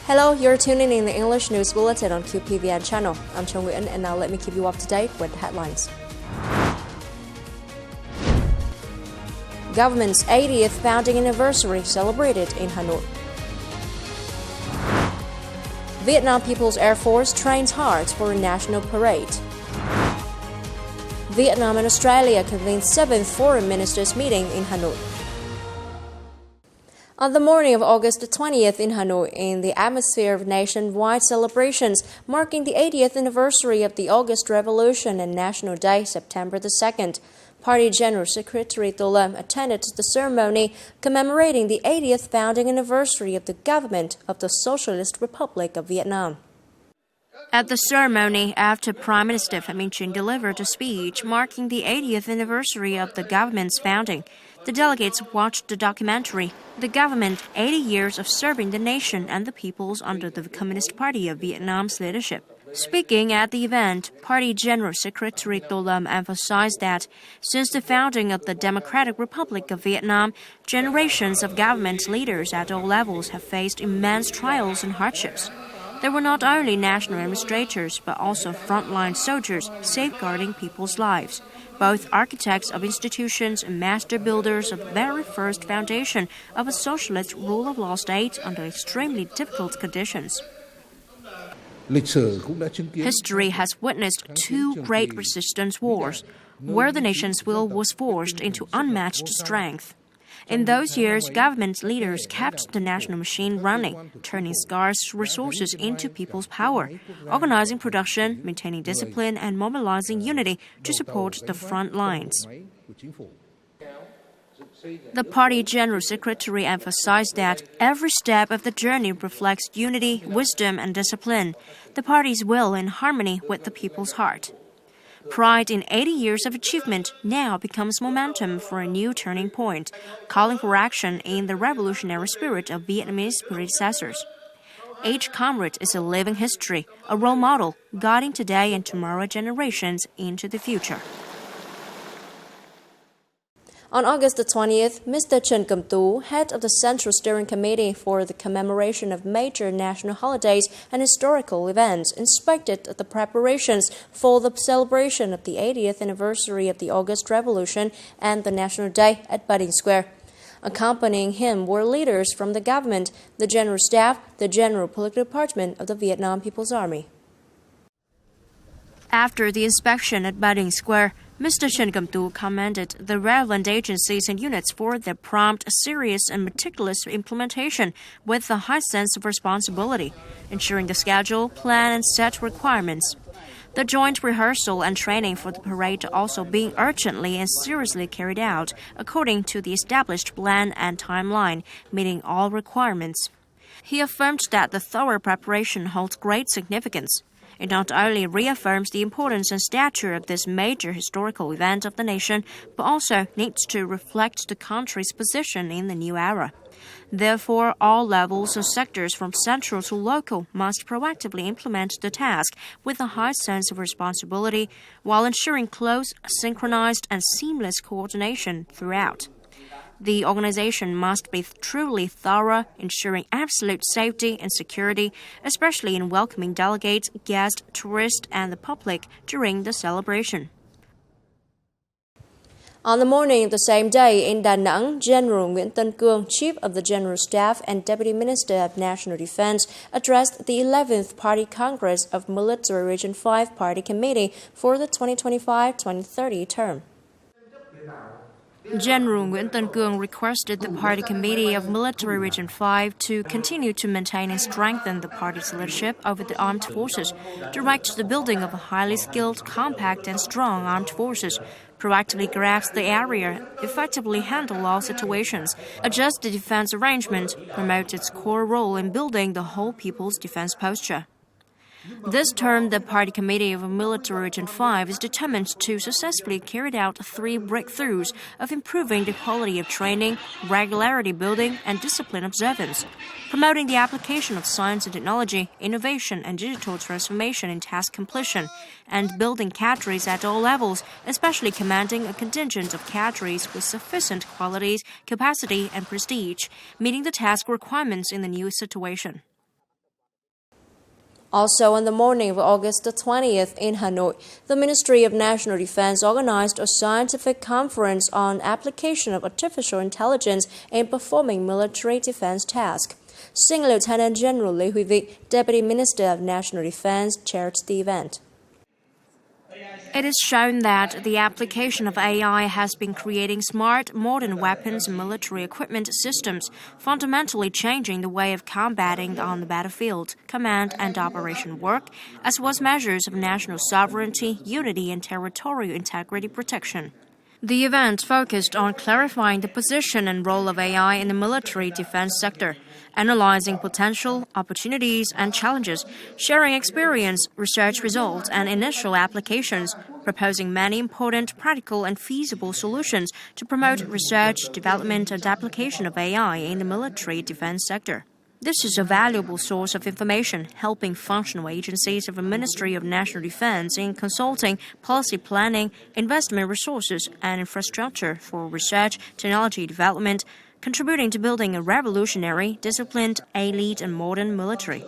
Hello, you're tuning in the English News Bulletin on Qpvn channel. I'm Châu Nguyễn, and now let me keep you up to date with the headlines. Government's 80th founding anniversary celebrated in Hanoi. Vietnam People's Air Force trains hard for a national parade. Vietnam and Australia convened 7th Foreign Ministers meeting in Hanoi. On the morning of August 20th in Hanoi, in the atmosphere of nationwide celebrations marking the 80th anniversary of the August Revolution and National Day, September 2nd, Party General Secretary Tô Lâm attended the ceremony commemorating the 80th founding anniversary of the government of the Socialist Republic of Vietnam. At the ceremony, after Prime Minister Phạm Minh Chính delivered a speech marking the 80th anniversary of the government's founding, the delegates watched the documentary, The Government, 80 Years of Serving the Nation and the Peoples Under the Communist Party of Vietnam's Leadership. Speaking at the event, Party General Secretary Tô Lâm emphasized that since the founding of the Democratic Republic of Vietnam, generations of government leaders at all levels have faced immense trials and hardships. There were not only national administrators, but also frontline soldiers safeguarding people's lives, both architects of institutions and master builders of the very first foundation of a socialist rule of law state under extremely difficult conditions. History has witnessed two great resistance wars, where the nation's will was forced into unmatched strength. In those years, government leaders kept the national machine running, turning scarce resources into people's power, organizing production, maintaining discipline, and mobilizing unity to support the front lines. The Party General Secretary emphasized that every step of the journey reflects unity, wisdom, and discipline, the party's will in harmony with the people's heart. Pride in 80 years of achievement now becomes momentum for a new turning point, calling for action in the revolutionary spirit of Vietnamese predecessors. Each comrade is a living history, a role model, guiding today and tomorrow generations into the future. On August 20th, Mr. Trần Cẩm Tú, head of the Central Steering Committee for the commemoration of major national holidays and historical events, inspected the preparations for the celebration of the 80th anniversary of the August Revolution and the National Day at Building Square. Accompanying him were leaders from the government, the General Staff, the General Political Department of the Vietnam People's Army. After the inspection at Building Square, Mr. Trần Cẩm Tú commended the relevant agencies and units for their prompt, serious, and meticulous implementation with a high sense of responsibility, ensuring the schedule, plan, and set requirements. The joint rehearsal and training for the parade also being urgently and seriously carried out according to the established plan and timeline, meeting all requirements. He affirmed that the thorough preparation holds great significance. It not only reaffirms the importance and stature of this major historical event of the nation, but also needs to reflect the country's position in the new era. Therefore, all levels and sectors from central to local must proactively implement the task with a high sense of responsibility while ensuring close, synchronized, and seamless coordination throughout. The organization must be truly thorough, ensuring absolute safety and security, especially in welcoming delegates, guests, tourists, and the public during the celebration. On the morning of the same day in Da Nang, General Nguyễn Tân Cương, Chief of the General Staff and Deputy Minister of National Defense, addressed the 11th Party Congress of Military Region 5 Party Committee for the 2025-2030 term. General Nguyễn Tân Cương requested the Party Committee of Military Region 5 to continue to maintain and strengthen the party's leadership over the armed forces, direct the building of a highly skilled, compact, and strong armed forces, proactively grasp the area, effectively handle all situations, adjust the defense arrangement, promote its core role in building the whole people's defense posture. This term, the Party Committee of Military Region 5 is determined to successfully carry out 3 breakthroughs of improving the quality of training, regularity building, and discipline observance, promoting the application of science and technology, innovation, and digital transformation in task completion, and building cadres at all levels, especially commanding a contingent of cadres with sufficient qualities, capacity, and prestige, meeting the task requirements in the new situation. Also, on the morning of August the 20th in Hanoi, the Ministry of National Defense organized a scientific conference on application of artificial intelligence in performing military defense tasks. Senior Lieutenant General Lê Huy Vĩ, Deputy Minister of National Defense, chaired the event. It is shown that the application of AI has been creating smart, modern weapons and military equipment systems, fundamentally changing the way of combating on the battlefield, command and operation work, as well as measures of national sovereignty, unity and territorial integrity protection. The event focused on clarifying the position and role of AI in the military defense sector, analyzing potential, opportunities, and challenges, sharing experience, research results, and initial applications, proposing many important, practical, and feasible solutions to promote research, development, and application of AI in the military defense sector. This is a valuable source of information, helping functional agencies of the Ministry of National Defense in consulting, policy planning, investment resources, and infrastructure for research, technology development, contributing to building a revolutionary, disciplined, elite, and modern military.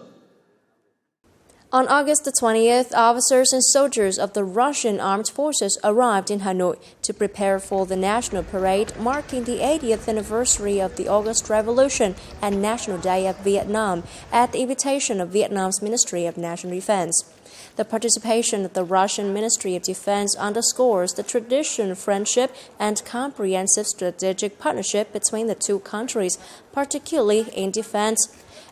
On August the 20th, officers and soldiers of the Russian armed forces arrived in Hanoi to prepare for the national parade marking the 80th anniversary of the August Revolution and National Day of Vietnam at the invitation of Vietnam's Ministry of National Defense. The participation of the Russian Ministry of Defense underscores the tradition, friendship, and comprehensive strategic partnership between the two countries, particularly in defense.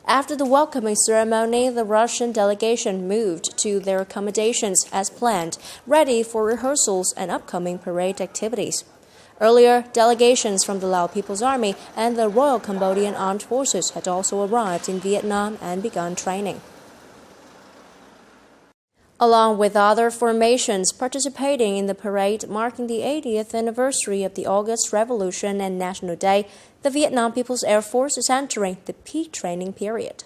After the welcoming ceremony, the Russian delegation moved to their accommodations as planned, ready for rehearsals and upcoming parade activities. Earlier, delegations from the Lao People's Army and the Royal Cambodian Armed Forces had also arrived in Vietnam and begun training. Along with other formations participating in the parade marking the 80th anniversary of the August Revolution and National Day, the Vietnam People's Air Force is entering the peak training period.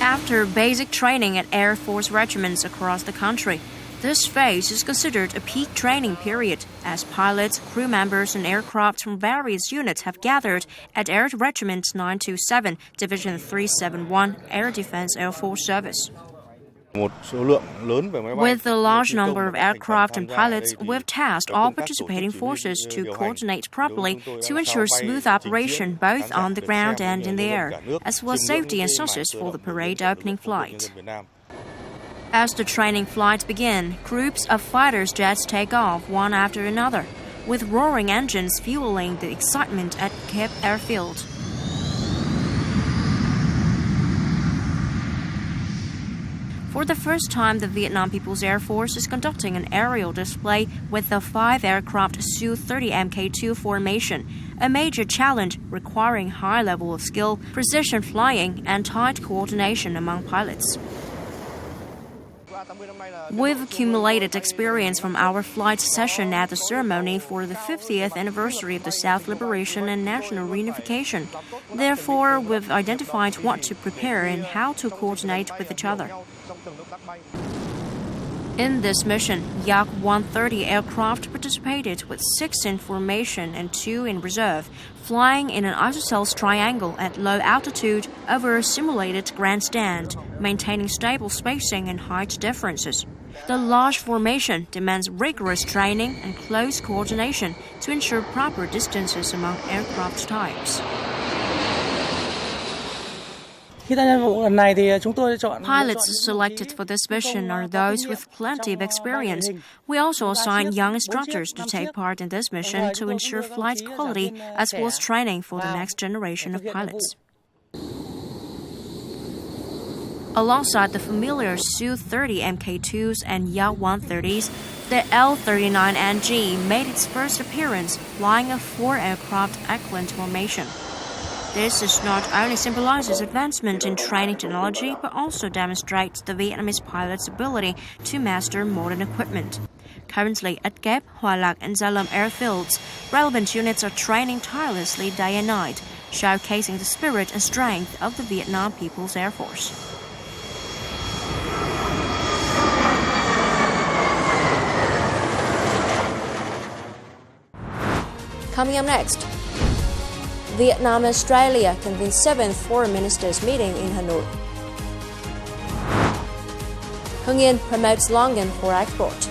After basic training at Air Force regiments across the country, this phase is considered a peak training period, as pilots, crew members, and aircraft from various units have gathered at Air Regiment 927, Division 371, Air Defense Air Force Service. With a large number of aircraft and pilots, we've tasked all participating forces to coordinate properly to ensure smooth operation both on the ground and in the air, as well as safety and success for the parade opening flight. As the training flights begin, groups of fighters jets take off one after another, with roaring engines fueling the excitement at Kep Airfield. For the first time, the Vietnam People's Air Force is conducting an aerial display with the 5-aircraft Su-30 Mk2 formation, a major challenge requiring high level of skill, precision flying, and tight coordination among pilots. We've accumulated experience from our flight session at the ceremony for the 50th anniversary of the South Liberation and National Reunification. Therefore, we've identified what to prepare and how to coordinate with each other. In this mission, Yak 130 aircraft participated with 6 in formation and 2 in reserve, flying in an isosceles triangle at low altitude over a simulated grandstand, maintaining stable spacing and height differences. The large formation demands rigorous training and close coordination to ensure proper distances among aircraft types. Pilots selected for this mission are those with plenty of experience. We also assign young instructors to take part in this mission to ensure flight quality as well as training for the next generation of pilots. Alongside the familiar Su-30 Mk2s and Yak-130s, the L-39NG made its first appearance flying a 4-aircraft Eklund formation. This not only symbolizes advancement in training technology, but also demonstrates the Vietnamese pilot's ability to master modern equipment. Currently, at Kep, Hoa Lạc, and Gia Lâm airfields, relevant units are training tirelessly day and night, showcasing the spirit and strength of the Vietnam People's Air Force. Coming up next, Vietnam and Australia convene 7th Foreign Ministers meeting in Hanoi. Hưng Yên promotes longan for export.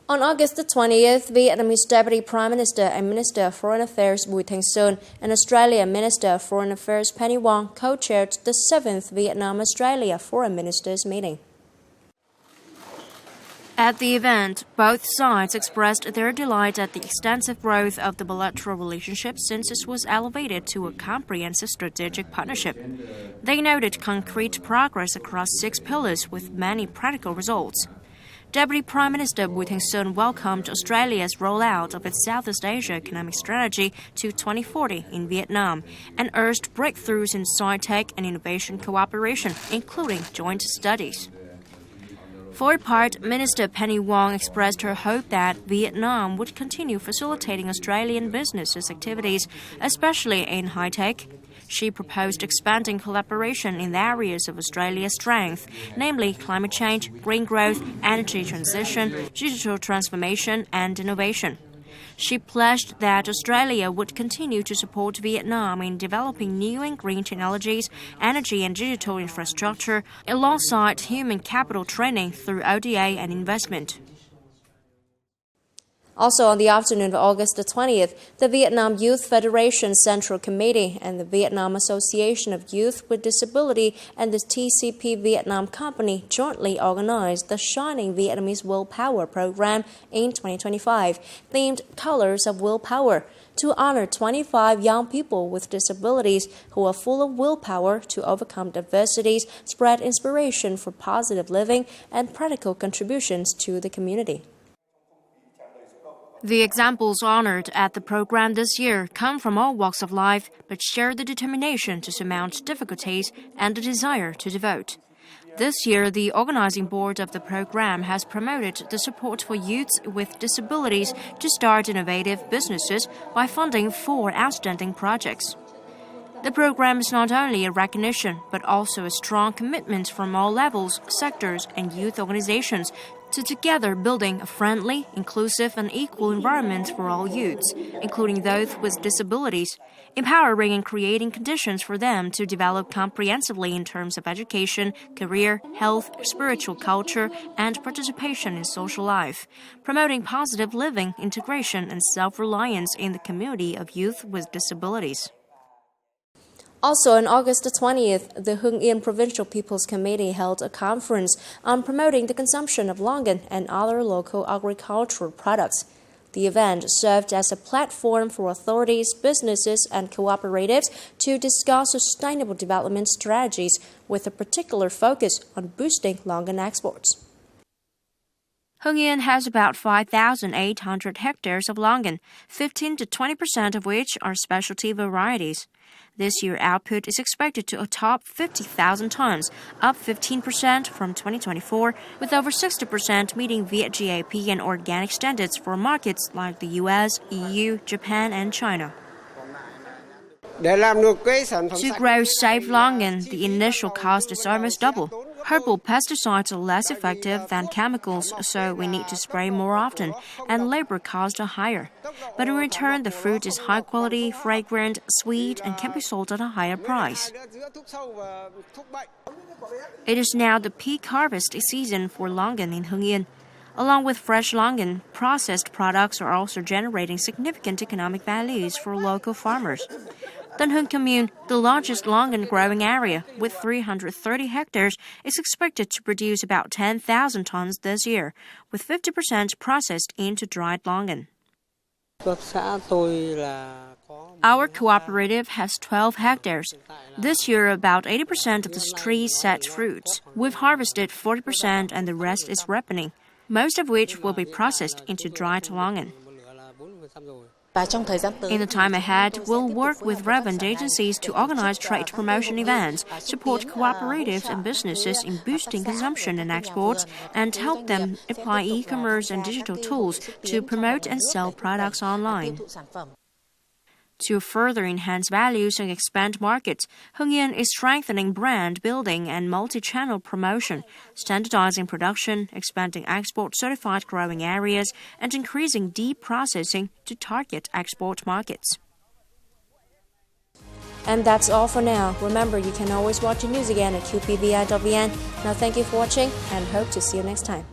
On August the 20th, Vietnamese Deputy Prime Minister and Minister of Foreign Affairs Bùi Thanh Sơn and Australian Minister of Foreign Affairs Penny Wong co-chaired the 7th Vietnam-Australia Foreign Ministers meeting. At the event, both sides expressed their delight at the extensive growth of the bilateral relationship since it was elevated to a comprehensive strategic partnership. They noted concrete progress across 6 pillars with many practical results. Deputy Prime Minister Bùi Thanh Sơn welcomed Australia's rollout of its Southeast Asia Economic Strategy to 2040 in Vietnam and urged breakthroughs in sci-tech and innovation cooperation, including joint studies. For her part, Minister Penny Wong expressed her hope that Vietnam would continue facilitating Australian businesses' activities, especially in high-tech. She proposed expanding collaboration in the areas of Australia's strength, namely climate change, green growth, energy transition, digital transformation, and innovation. She pledged that Australia would continue to support Vietnam in developing new and green technologies, energy and digital infrastructure, alongside human capital training through ODA and investment. Also on the afternoon of August the 20th, the Vietnam Youth Federation Central Committee and the Vietnam Association of Youth with Disability and the TCP Vietnam Company jointly organized the Shining Vietnamese Willpower program in 2025, themed Colors of Willpower, to honor 25 young people with disabilities who are full of willpower to overcome adversities, spread inspiration for positive living, and practical contributions to the community. The examples honored at the program this year come from all walks of life, but share the determination to surmount difficulties and the desire to devote. This year, the organizing board of the program has promoted the support for youths with disabilities to start innovative businesses by funding 4 outstanding projects. The program is not only a recognition, but also a strong commitment from all levels, sectors, and youth organizations to together building a friendly, inclusive, and equal environment for all youths, including those with disabilities, empowering and creating conditions for them to develop comprehensively in terms of education, career, health, spiritual culture, and participation in social life, promoting positive living, integration, and self-reliance in the community of youth with disabilities. Also on August the 20th, the Hưng Yên Provincial People's Committee held a conference on promoting the consumption of longan and other local agricultural products. The event served as a platform for authorities, businesses, and cooperatives to discuss sustainable development strategies with a particular focus on boosting longan exports. Hưng Yên has about 5,800 hectares of longan, 15 to 20% of which are specialty varieties. This year, output is expected to top 50,000 tons, up 15% from 2024, with over 60% meeting VIET GAP and organic standards for markets like the US, EU, Japan, and China. To grow safe longan, the initial cost is almost double. Herbal pesticides are less effective than chemicals, so we need to spray more often, and labor costs are higher. But in return, the fruit is high quality, fragrant, sweet, and can be sold at a higher price. It is now the peak harvest season for longan in Hưng Yên. Along with fresh longan, processed products are also generating significant economic values for local farmers. Tân Hưng Commune, the largest longan growing area, with 330 hectares, is expected to produce about 10,000 tons this year, with 50% processed into dried longan. Our cooperative has 12 hectares. This year, about 80% of the trees set fruits. We've harvested 40% and the rest is ripening, most of which will be processed into dried longan. In the time ahead, we'll work with relevant agencies to organize trade promotion events, support cooperatives and businesses in boosting consumption and exports, and help them apply e-commerce and digital tools to promote and sell products online. To further enhance values and expand markets, Hưng Yên is strengthening brand building and multi-channel promotion, standardizing production, expanding export-certified growing areas, and increasing deep processing to target export markets. And that's all for now. Remember, you can always watch the news again at qpvn.vn. Now, thank you for watching and hope to see you next time.